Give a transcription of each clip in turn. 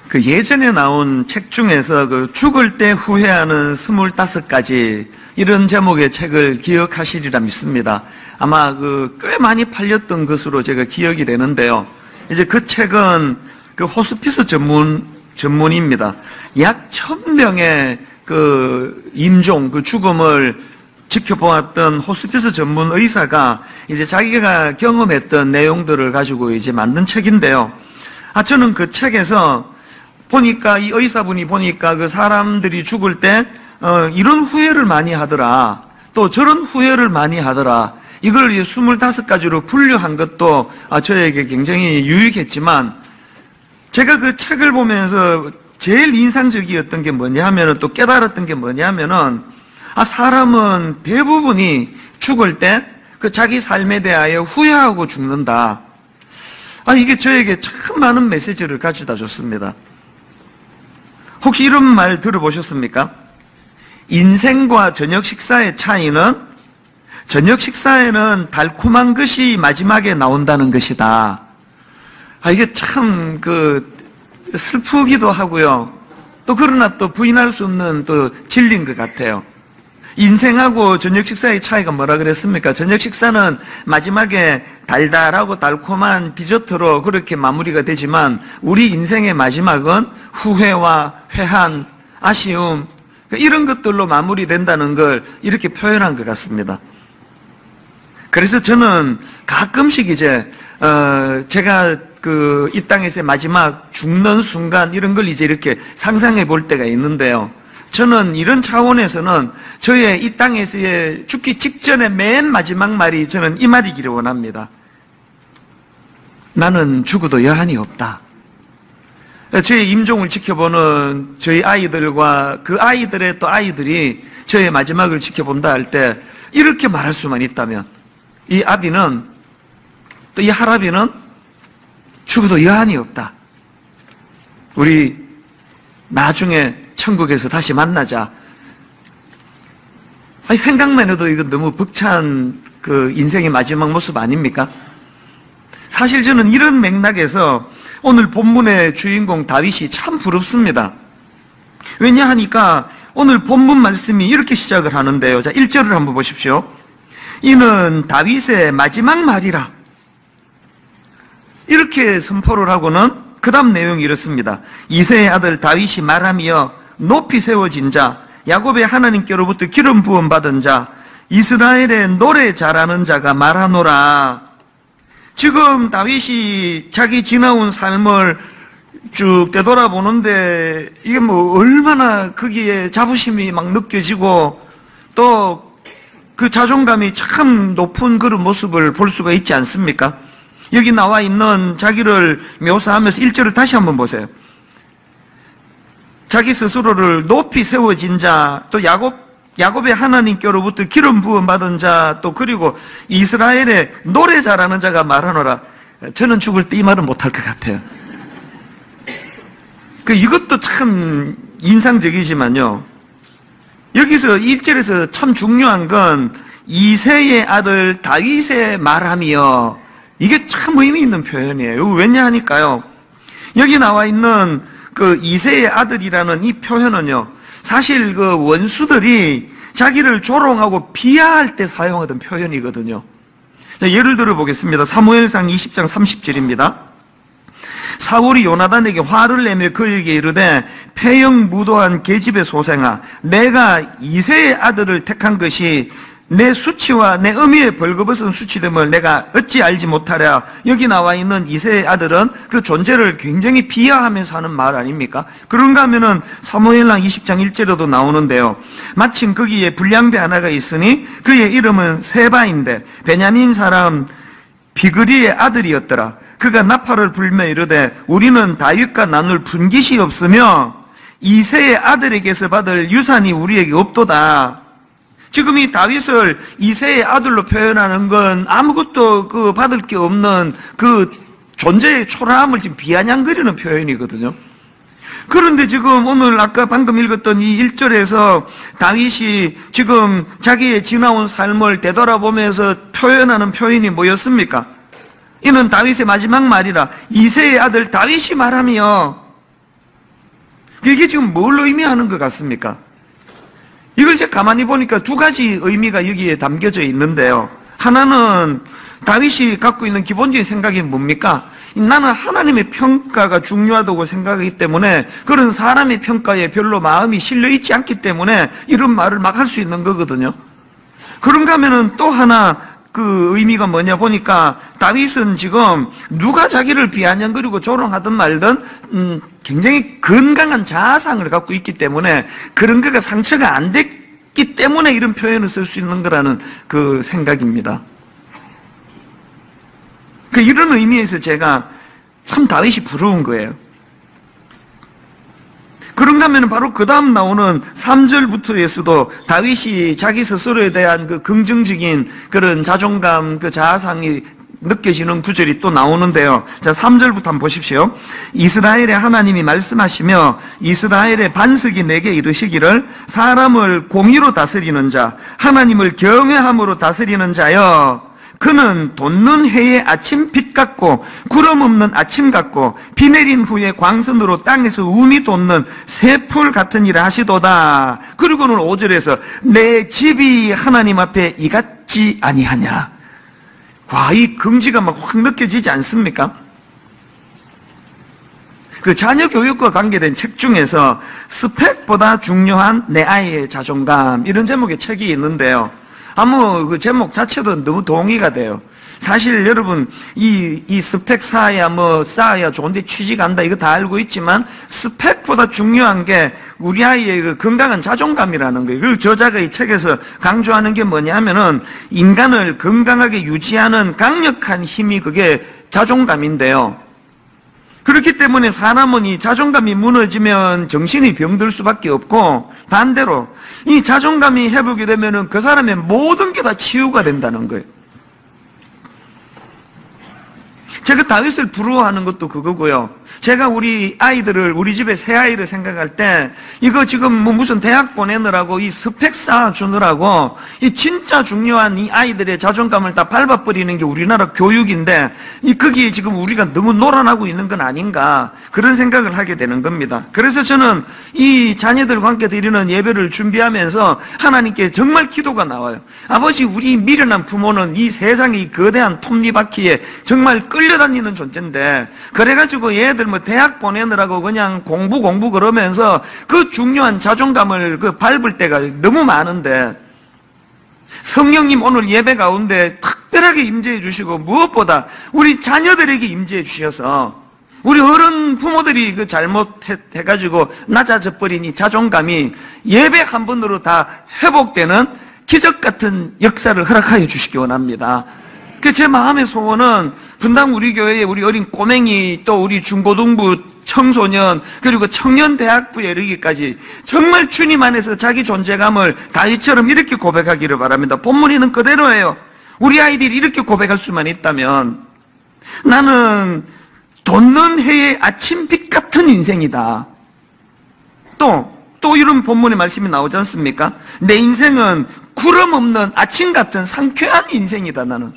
그 예전에 나온 책 중에서 그 죽을 때 후회하는 25가지 이런 제목의 책을 기억하시리라 믿습니다. 아마 꽤 많이 팔렸던 것으로 제가 기억이 되는데요. 이제 그 책은 그 호스피스 전문입니다. 약 1000명의 그 임종, 그 죽음을 지켜보았던 호스피스 전문 의사가 이제 자기가 경험했던 내용들을 가지고 이제 만든 책인데요. 저는 그 책에서 보니까 이 의사분이 보니까 그 사람들이 죽을 때 이런 후회를 많이 하더라, 또 저런 후회를 많이 하더라, 이걸 25가지로 분류한 것도 저에게 굉장히 유익했지만, 제가 그 책을 보면서 제일 인상적이었던 게 뭐냐 하면은, 또 깨달았던 게 뭐냐 하면은, 사람은 대부분이 죽을 때 그 자기 삶에 대하여 후회하고 죽는다. 이게 저에게 참 많은 메시지를 가져다 줬습니다. 혹시 이런 말 들어보셨습니까? 인생과 저녁 식사의 차이는 저녁 식사에는 달콤한 것이 마지막에 나온다는 것이다. 이게 참 슬프기도 하고요. 또 그러나 또 부인할 수 없는 또 진리인 것 같아요. 인생하고 저녁 식사의 차이가 뭐라 그랬습니까? 저녁 식사는 마지막에 달달하고 달콤한 디저트로 그렇게 마무리가 되지만, 우리 인생의 마지막은 후회와 회한, 아쉬움, 이런 것들로 마무리된다는 걸 이렇게 표현한 것 같습니다. 그래서 저는 가끔씩 이제 제가 이 땅에서의 마지막 죽는 순간 이런 걸 이제 이렇게 상상해 볼 때가 있는데요. 저는 이런 차원에서는 저의 이 땅에서의 죽기 직전의 맨 마지막 말이 저는 이 말이기를 원합니다. 나는 죽어도 여한이 없다. 저의 임종을 지켜보는 저희 아이들과 그 아이들의 또 아이들이 저의 마지막을 지켜본다 할 때 이렇게 말할 수만 있다면, 이 아비는 또 이 할아비는 죽어도 여한이 없다. 우리 나중에 천국에서 다시 만나자. 생각만 해도 이거 너무 벅찬 인생의 마지막 모습 아닙니까? 사실 저는 이런 맥락에서 오늘 본문의 주인공 다윗이 참 부럽습니다. 왜냐 하니까 오늘 본문 말씀이 이렇게 시작을 하는데요. 자, 1절을 한번 보십시오. 이는 다윗의 마지막 말이라. 이렇게 선포를 하고는 그 다음 내용이 이렇습니다. 이새의 아들 다윗이 말하며 높이 세워진 자, 야곱의 하나님께로부터 기름 부음 받은 자, 이스라엘의 노래 잘하는 자가 말하노라. 지금 다윗이 자기 지나온 삶을 쭉 되돌아보는데 이게 얼마나 거기에 자부심이 막 느껴지고 또 그 자존감이 참 높은 그런 모습을 볼 수가 있지 않습니까? 여기 나와 있는 자기를 묘사하면서 1절을 다시 한번 보세요. 자기 스스로를 높이 세워진 자, 또 야곱의 하나님께로부터 기름 부음 받은 자, 또 그리고 이스라엘의 노래 잘하는 자가 말하노라. 저는 죽을 때 이 말은 못할 것 같아요. 이것도 참 인상적이지만요, 여기서 1절에서 참 중요한 건 이새의 아들 다윗의 말하며, 이게 참 의미 있는 표현이에요. 왜냐 하니까요, 여기 나와 있는 이새의 아들이라는 이 표현은요, 사실 원수들이 자기를 조롱하고 비하할 때 사용하던 표현이거든요. 자, 예를 들어 보겠습니다. 사무엘상 20장 30절입니다. 사울이 요나단에게 화를 내며 그에게 이르되 폐영무도한 계집의 소생아, 내가 이새의 아들을 택한 것이 내 수치와 내 의미의 벌거벗은 수치됨을 내가 어찌 알지 못하랴. 여기 나와 있는 이새의 아들은 그 존재를 굉장히 비하하면서 하는 말 아닙니까? 그런가 하면은 사무엘상 20장 1절에도 나오는데요. 마침 거기에 불량배 하나가 있으니 그의 이름은 세바인데 베냐민 사람 비그리의 아들이었더라. 그가 나팔을 불며 이르되 우리는 다윗과 나눌 분깃이 없으며 이새의 아들에게서 받을 유산이 우리에게 없도다. 지금 이 다윗을 이새의 아들로 표현하는 건 아무것도 받을 게 없는 그 존재의 초라함을 지금 비아냥거리는 표현이거든요. 그런데 지금 오늘 아까 방금 읽었던 이 1절에서 다윗이 지금 자기의 지나온 삶을 되돌아보면서 표현하는 표현이 뭐였습니까? 이는 다윗의 마지막 말이라. 이새의 아들 다윗이 말하며, 이게 지금 뭘 의미하는 것 같습니까? 이걸 제가 가만히 보니까 두 가지 의미가 여기에 담겨져 있는데요. 하나는 다윗이 갖고 있는 기본적인 생각이 뭡니까? 나는 하나님의 평가가 중요하다고 생각하기 때문에 그런 사람의 평가에 별로 마음이 실려 있지 않기 때문에 이런 말을 막 할 수 있는 거거든요. 그런가 하면은 또 하나 그 의미가 뭐냐 보니까 다윗은 지금 누가 자기를 비아냥거리고 조롱하든 말든 굉장히 건강한 자아상을 갖고 있기 때문에 그런 거가 상처가 안 됐기 때문에 이런 표현을 쓸 수 있는 거라는 그 생각입니다. 이런 의미에서 제가 참 다윗이 부러운 거예요. 그런가 하면 바로 그 다음 나오는 3절부터에서도 다윗이 자기 스스로에 대한 그 긍정적인 그런 자존감, 그 자아상이 느껴지는 구절이 또 나오는데요. 자, 3절부터 한번 보십시오. 이스라엘의 하나님이 말씀하시며 이스라엘의 반석이 내게 이르시기를 사람을 공의로 다스리는 자, 하나님을 경외함으로 다스리는 자여, 그는 돋는 해의 아침빛 같고 구름 없는 아침 같고 비 내린 후에 광선으로 땅에서 움이 돋는 새풀 같은 일을 하시도다. 그리고는 5절에서 내 집이 하나님 앞에 이같지 아니하냐. 와, 이 긍지가 막 확 느껴지지 않습니까? 그 자녀 교육과 관계된 책 중에서 스펙보다 중요한 내 아이의 자존감, 이런 제목의 책이 있는데요. 그 제목 자체도 너무 동의가 돼요. 사실 여러분, 이 스펙 쌓아야 좋은데 취직 한다, 이거 다 알고 있지만, 스펙보다 중요한 게 우리 아이의 그 건강한 자존감이라는 거예요. 그 저자가 이 책에서 강조하는 게 뭐냐면은, 인간을 건강하게 유지하는 강력한 힘이 그게 자존감인데요. 그렇기 때문에 사람은 이 자존감이 무너지면 정신이 병들 수밖에 없고, 반대로 이 자존감이 회복이 되면은 그 사람의 모든 게 다 치유가 된다는 거예요. 제가 다윗을 부러워하는 것도 그거고요. 제가 우리 아이들을, 우리 집에 새 아이를 생각할 때, 이거 지금 무슨 대학 보내느라고 이 스펙 쌓아주느라고 이 진짜 중요한 이 아이들의 자존감을 다 밟아버리는 게 우리나라 교육인데, 거기에 지금 우리가 너무 놀아나고 있는 건 아닌가, 그런 생각을 하게 되는 겁니다. 그래서 저는 이 자녀들과 함께 드리는 예배를 준비하면서 하나님께 정말 기도가 나와요. 아버지, 우리 미련한 부모는 이 세상의 이 거대한 톱니바퀴에 정말 끌려다니는 존재인데, 그래가지고 얘들 뭐 대학 보내느라고 그냥 공부 그러면서 그 중요한 자존감을 밟을 때가 너무 많은데, 성령님 오늘 예배 가운데 특별하게 임재해 주시고 무엇보다 우리 자녀들에게 임재해 주셔서 우리 어른 부모들이 그 잘못해가지고 낮아져 버린 이 자존감이 예배 한 번으로 다 회복되는 기적 같은 역사를 허락하여 주시기 원합니다. 제 마음의 소원은 분당 우리 교회에 우리 어린 꼬맹이, 또 우리 중고등부 청소년, 그리고 청년대학부에 이르기까지 정말 주님 안에서 자기 존재감을 다윗처럼 이렇게 고백하기를 바랍니다. 본문이 있는 그대로예요. 우리 아이들이 이렇게 고백할 수만 있다면, 나는 돋는 해의 아침빛 같은 인생이다. 또 이런 본문의 말씀이 나오지 않습니까? 내 인생은 구름 없는 아침 같은 상쾌한 인생이다, 나는.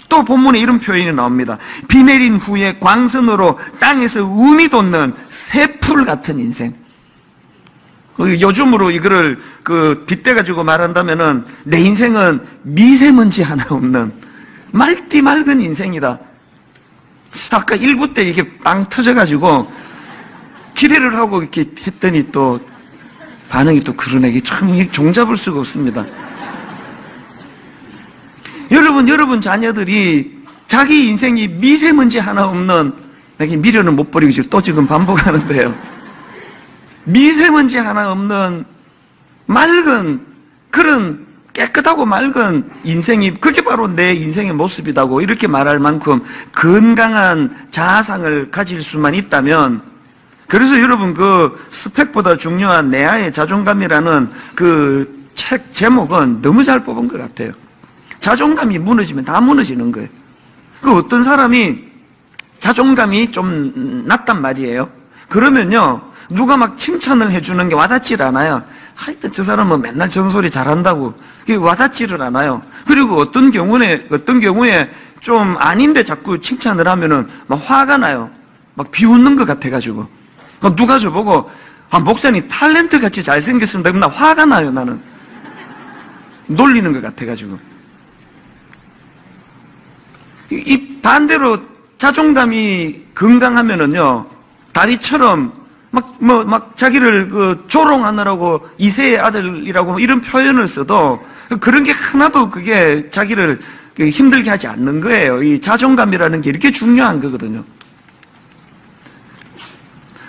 또 본문에 이런 표현이 나옵니다. 비 내린 후에 광선으로 땅에서 움이 돋는 새풀 같은 인생. 요즘으로 이거를 빗대가지고 말한다면은 내 인생은 미세먼지 하나 없는 맑디 맑은 인생이다. 아까 1부 때 이게 빵 터져가지고 기대를 하고 이렇게 했더니 또 반응이 또 그러네. 이게 참 종잡을 수가 없습니다. 여러분 자녀들이 자기 인생이 미세먼지 하나 없는, 내가 미련은 못 버리고 또 지금 반복하는데요. 미세먼지 하나 없는 맑은, 그런 깨끗하고 맑은 인생이, 그게 바로 내 인생의 모습이라고 이렇게 말할 만큼 건강한 자아상을 가질 수만 있다면, 그래서 여러분 스펙보다 중요한 내 아이의 자존감이라는 그 책 제목은 너무 잘 뽑은 것 같아요. 자존감이 무너지면 다 무너지는 거예요. 어떤 사람이 자존감이 좀 낮단 말이에요. 그러면요, 누가 막 칭찬을 해주는 게 와닿질 않아요. 하여튼 저 사람은 맨날 정소리 잘한다고. 그게 와닿지를 않아요. 그리고 어떤 경우에 좀 아닌데 자꾸 칭찬을 하면은 막 화가 나요. 막 비웃는 것 같아가지고. 누가 저보고, 목사님 탤런트 같이 잘생겼습니다. 그럼 나 화가 나요, 나는. 놀리는 것 같아가지고. 이 반대로 자존감이 건강하면은요, 다윗처럼 막 자기를 조롱하느라고 이세의 아들이라고 이런 표현을 써도 그런 게 하나도 그게 자기를 힘들게 하지 않는 거예요. 이 자존감이라는 게 이렇게 중요한 거거든요.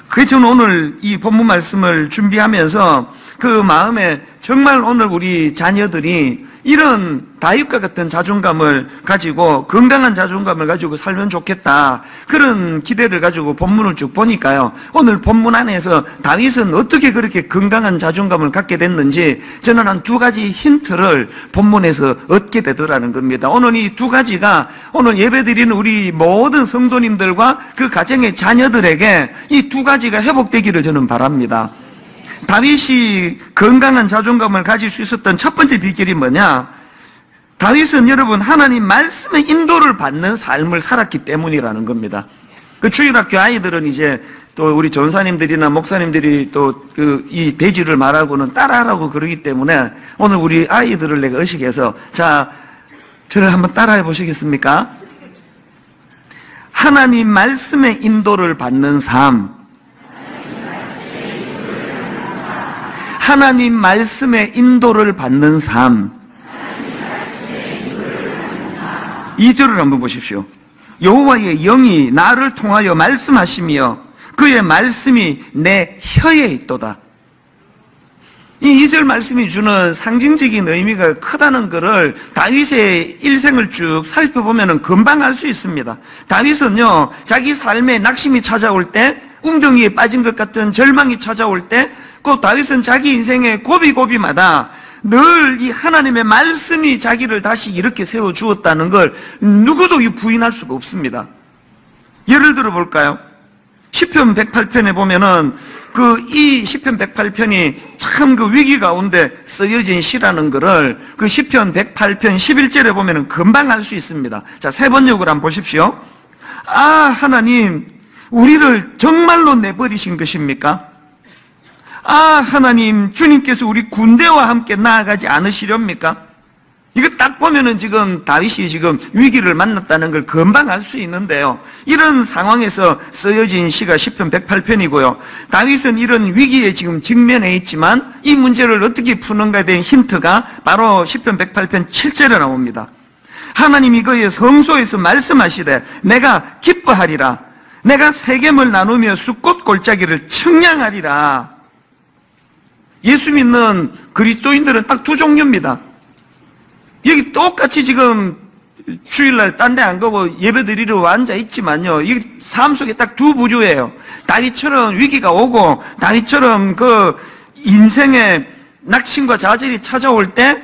그래서 저는 오늘 이 본문 말씀을 준비하면서 그 마음에 정말 오늘 우리 자녀들이 이런 다윗과 같은 자존감을 가지고 건강한 자존감을 가지고 살면 좋겠다, 그런 기대를 가지고 본문을 쭉 보니까요, 오늘 본문 안에서 다윗은 어떻게 그렇게 건강한 자존감을 갖게 됐는지 저는 한 두 가지 힌트를 본문에서 얻게 되더라는 겁니다. 오늘 이 두 가지가 오늘 예배드리는 우리 모든 성도님들과 그 가정의 자녀들에게 이 두 가지가 회복되기를 저는 바랍니다. 다윗이 건강한 자존감을 가질 수 있었던 첫 번째 비결이 뭐냐? 다윗은 여러분 하나님 말씀의 인도를 받는 삶을 살았기 때문이라는 겁니다. 그 주일학교 아이들은 이제 또 우리 전사님들이나 목사님들이 또 이 대지를 말하고는 따라하라고 그러기 때문에 오늘 우리 아이들을 내가 의식해서, 자, 저를 한번 따라해 보시겠습니까? 하나님 말씀의 인도를 받는 삶. 하나님 말씀의 인도를 받는 삶. 2절을 한번 보십시오. 여호와의 영이 나를 통하여 말씀하시며 그의 말씀이 내 혀에 있도다. 이 2절 말씀이 주는 상징적인 의미가 크다는 것을 다윗의 일생을 쭉 살펴보면 금방 알 수 있습니다. 다윗은요, 자기 삶에 낙심이 찾아올 때, 웅덩이에 빠진 것 같은 절망이 찾아올 때, 그 다윗은 자기 인생의 고비고비마다 늘 이 하나님의 말씀이 자기를 다시 이렇게 세워주었다는 걸 누구도 부인할 수가 없습니다. 예를 들어 볼까요? 시편 108편에 보면은 이 시편 108편이 참 그 위기 가운데 쓰여진 시라는 것을 그 시편 108편 11절에 보면은 금방 알 수 있습니다. 자, 세 번역을 한번 보십시오. 아, 하나님, 우리를 정말로 내버리신 것입니까? 아, 하나님, 주님께서 우리 군대와 함께 나아가지 않으시렵니까? 이거 딱 보면은 지금 다윗이 지금 위기를 만났다는 걸 금방 알 수 있는데요. 이런 상황에서 쓰여진 시가 시편 108편이고요. 다윗은 이런 위기에 지금 직면해 있지만 이 문제를 어떻게 푸는가에 대한 힌트가 바로 시편 108편 7절에 나옵니다. 하나님이 그의 성소에서 말씀하시되 내가 기뻐하리라. 내가 세겜을 나누며 숫꽃 골짜기를 청량하리라. 예수 믿는 그리스도인들은 딱 두 종류입니다. 여기 똑같이 지금 주일날 딴 데 안 가고 예배 드리러 앉아 있지만요, 이 삶 속에 딱 두 부류예요. 다윗처럼 위기가 오고 다윗처럼 그 인생의 낙심과 좌절이 찾아올 때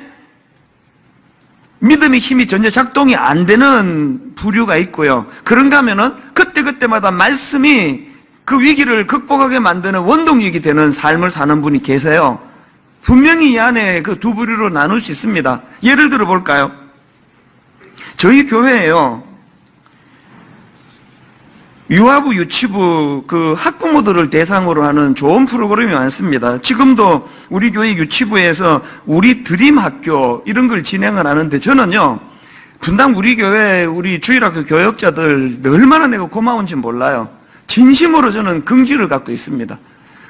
믿음의 힘이 전혀 작동이 안 되는 부류가 있고요. 그런가 하면은 그때그때마다 말씀이 그 위기를 극복하게 만드는 원동력이 되는 삶을 사는 분이 계세요. 분명히 이 안에 그 두 부류로 나눌 수 있습니다. 예를 들어 볼까요? 저희 교회에요, 유아부, 유치부 그 학부모들을 대상으로 하는 좋은 프로그램이 많습니다. 지금도 우리 교회 유치부에서 우리 드림 학교 이런 걸 진행을 하는데, 저는요, 분당 우리 교회 우리 주일학교 교역자들 얼마나 내가 고마운지 몰라요. 진심으로 저는 긍지를 갖고 있습니다.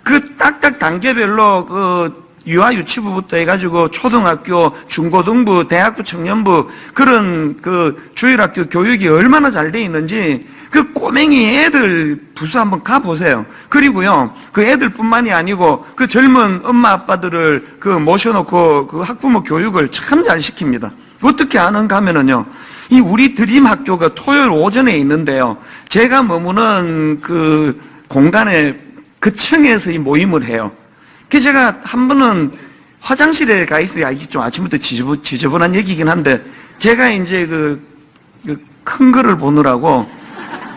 그 딱딱 단계별로 그 유아 유치부부터 해가지고 초등학교, 중고등부, 대학부, 청년부 그런 그 주일학교 교육이 얼마나 잘 돼 있는지 그 꼬맹이 애들 부서 한번 가보세요. 그리고요, 그 애들뿐만이 아니고 그 젊은 엄마 아빠들을 그 모셔놓고 그 학부모 교육을 참 잘 시킵니다. 어떻게 하는가 하면은요, 이 우리 드림 학교가 토요일 오전에 있는데요, 제가 머무는 그 공간에 그 층에서 이 모임을 해요. 그래서 제가 한 번은 화장실에 가 있어요. 이게 좀 아침부터 지저분한 얘기긴 한데, 제가 이제 큰 거를 보느라고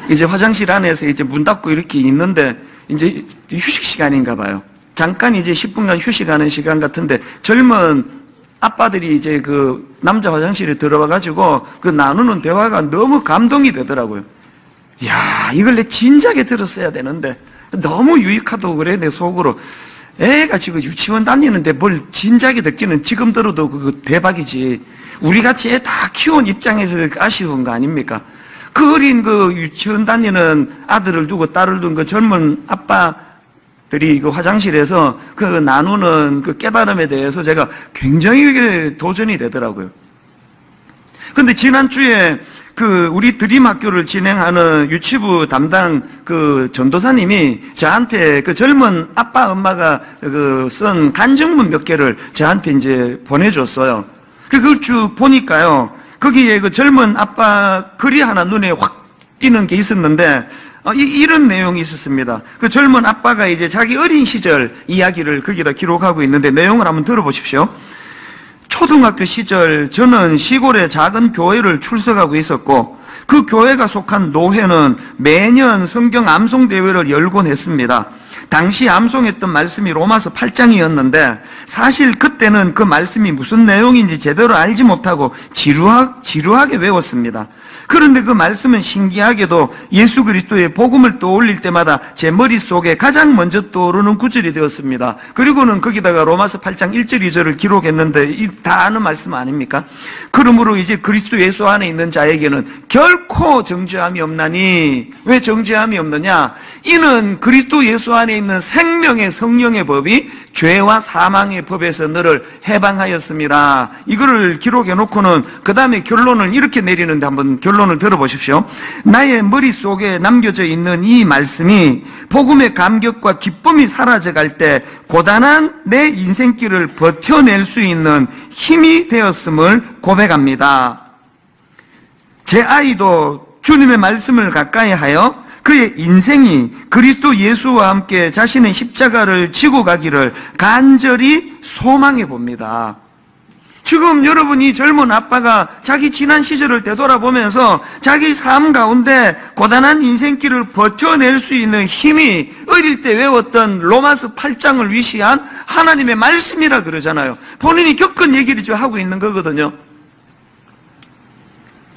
이제 화장실 안에서 이제 문 닫고 이렇게 있는데, 이제 휴식 시간인가 봐요. 잠깐 이제 10분간 휴식하는 시간 같은데, 젊은 아빠들이 이제 그 남자 화장실에 들어와가지고 그 나누는 대화가 너무 감동이 되더라고요. 이야, 이걸 내 진작에 들었어야 되는데, 너무 유익하다고 그래, 내 속으로. 애가 지금 유치원 다니는데 뭘 진작에 듣기는 지금 들어도 그거 대박이지. 우리 같이 애 다 키운 입장에서 아쉬운 거 아닙니까? 그 어린 그 유치원 다니는 아들을 두고 딸을 둔 그 젊은 아빠들이 그 화장실에서 그 나누는 그 깨달음에 대해서 제가 굉장히 도전이 되더라고요. 근데 지난주에 그 우리 드림 학교를 진행하는 유치부 담당 그 전도사님이 저한테 그 젊은 아빠 엄마가 그 쓴 간증문 몇 개를 저한테 이제 보내줬어요. 그걸 쭉 보니까요, 거기에 그 젊은 아빠 글이 하나 눈에 확 띄는 게 있었는데, 이런 내용이 있었습니다. 그 젊은 아빠가 이제 자기 어린 시절 이야기를 거기다 기록하고 있는데, 내용을 한번 들어보십시오. 초등학교 시절 저는 시골의 작은 교회를 출석하고 있었고, 그 교회가 속한 노회는 매년 성경 암송 대회를 열곤 했습니다. 당시 암송했던 말씀이 로마서 8장이었는데 사실 그때는 그 말씀이 무슨 내용인지 제대로 알지 못하고 지루하게 외웠습니다. 그런데 그 말씀은 신기하게도 예수 그리스도의 복음을 떠올릴 때마다 제 머릿속에 가장 먼저 떠오르는 구절이 되었습니다. 그리고는 거기다가 로마서 8장 1절 2절을 기록했는데 다 아는 말씀 아닙니까? 그러므로 이제 그리스도 예수 안에 있는 자에게는 결코 정죄함이 없나니. 왜 정죄함이 없느냐? 이는 그리스도 예수 안에 있는 생명의 성령의 법이 죄와 사망의 법에서 너를 해방하였습니다. 이거를 기록해 놓고는 그 다음에 결론을 이렇게 내리는데 한번 결론을 들어보십시오. 나의 머릿속에 남겨져 있는 이 말씀이 복음의 감격과 기쁨이 사라져갈 때 고단한 내 인생길을 버텨낼 수 있는 힘이 되었음을 고백합니다. 제 아이도 주님의 말씀을 가까이 하여 그의 인생이 그리스도 예수와 함께 자신의 십자가를 지고 가기를 간절히 소망해 봅니다. 지금 여러분이 젊은 아빠가 자기 지난 시절을 되돌아보면서 자기 삶 가운데 고단한 인생길을 버텨낼 수 있는 힘이 어릴 때 외웠던 로마서 8장을 위시한 하나님의 말씀이라 그러잖아요. 본인이 겪은 얘기를 지금 하고 있는 거거든요.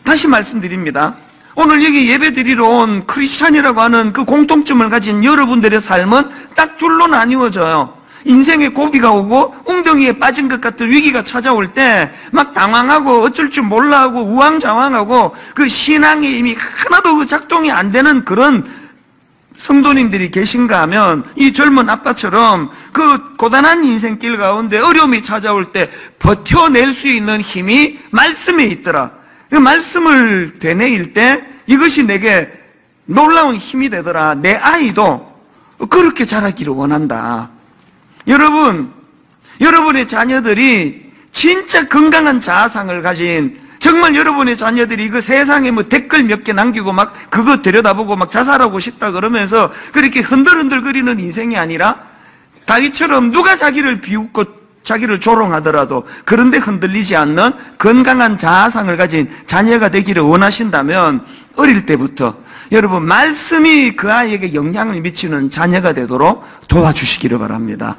다시 말씀드립니다. 오늘 여기 예배 드리러 온 크리스찬이라고 하는 그 공통점을 가진 여러분들의 삶은 딱 둘로 나뉘어져요. 인생에 고비가 오고 웅덩이에 빠진 것 같은 위기가 찾아올 때 막 당황하고 어쩔 줄 몰라 하고 우왕좌왕하고 그 신앙이 이미 하나도 작동이 안 되는 그런 성도님들이 계신가 하면 이 젊은 아빠처럼 그 고단한 인생길 가운데 어려움이 찾아올 때 버텨낼 수 있는 힘이 말씀에 있더라. 그 말씀을 되뇌일 때 이것이 내게 놀라운 힘이 되더라. 내 아이도 그렇게 자라기를 원한다. 여러분, 여러분의 자녀들이 진짜 건강한 자아상을 가진, 정말 여러분의 자녀들이 그 세상에 뭐 댓글 몇 개 남기고 막 그거 들여다보고 막 자살하고 싶다 그러면서 그렇게 흔들흔들거리는 인생이 아니라 다윗처럼 누가 자기를 비웃고 자기를 조롱하더라도 그런데 흔들리지 않는 건강한 자아상을 가진 자녀가 되기를 원하신다면 어릴 때부터 여러분 말씀이 그 아이에게 영향을 미치는 자녀가 되도록 도와주시기를 바랍니다.